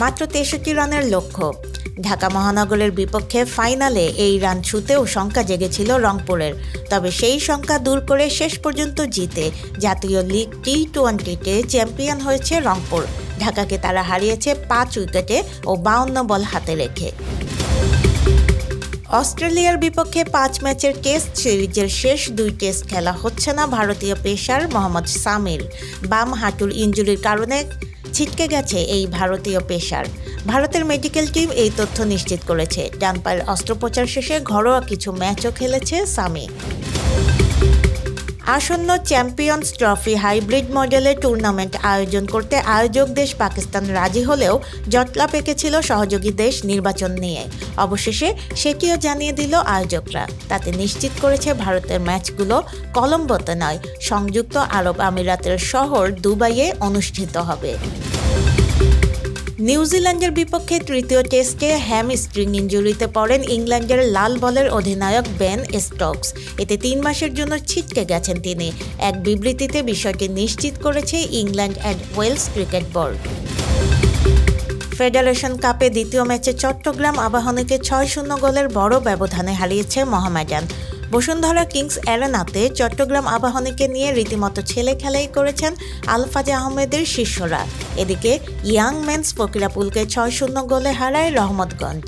মাত্র ৬৩ রানের লক্ষ্য। ঢাকা মহানগরের বিপক্ষে ফাইনালে এই রান ছুঁতেও শঙ্কা জেগেছিল রংপুরের, তবে সেই শঙ্কা দূর করে শেষ পর্যন্ত জিতে জাতীয় লিগ টি-20তে চ্যাম্পিয়ন হয়েছে রংপুর। ঢাকাকে তারা হারিয়েছে ৫ উইকেটে ও ৫২ বল হাতে রেখে। অস্ট্রেলিয়ার বিপক্ষে ৫ ম্যাচের টেস্ট সিরিজের শেষ ২ টেস্ট খেলা হচ্ছে না ভারতীয় পেসার মোহাম্মদ সামির। বাম হাঁটুর ইনজুরির কারণে ছিটকে গেছে এই ভারতীয় পেসার। ভারতের মেডিকেল টিম এই তথ্য নিশ্চিত করেছে। ডান পায়ের অস্ত্রোপচার শেষে ঘরোয়া কিছু ম্যাচও খেলেছে সামি। আসন্ন চ্যাম্পিয়ন্স ট্রফি হাইব্রিড মডেলের টুর্নামেন্ট আয়োজন করতে আয়োজক দেশ পাকিস্তান রাজি হলেও জটলা পেকেছিল সহযোগী দেশ নির্বাচন নিয়ে। অবশেষে সেটিও জানিয়ে দিল আয়োজকরা। তাতে নিশ্চিত করেছে ভারতের ম্যাচগুলো কলম্বোতে নয়, সংযুক্ত আরব আমিরাতের শহর দুবাইয়ে অনুষ্ঠিত হবে। নিউজিল্যান্ডের বিপক্ষে তৃতীয় টেস্টে হ্যামস্ট্রিং ইনজুরিতে পড়েন ইংল্যান্ডের লাল বলের অধিনায়ক বেন স্টোকস। এতে ৩ মাসের জন্য ছিটকে গেছেন তিনি। এক বিবৃতিতে বিষয়টি নিশ্চিত করেছে England and Wales cricket board. Federation কাপে দ্বিতীয় ম্যাচে চট্টগ্রাম আবাহনীকে ৬-০ গোলের বড় ব্যবধানে হারিয়েছে মোহামেডান। বসুন্ধরা কিংস অ্যারেনাতে চট্টগ্রাম আবাহনীকে নিয়ে রীতিমতো ছেলে খেলাই করেছেন আলফাজ আহমেদের শিষ্যরা। এদিকে ইয়াং মেন্স ফকিরাপুলকে ৬-০ গোলে হারায় রহমতগঞ্জ।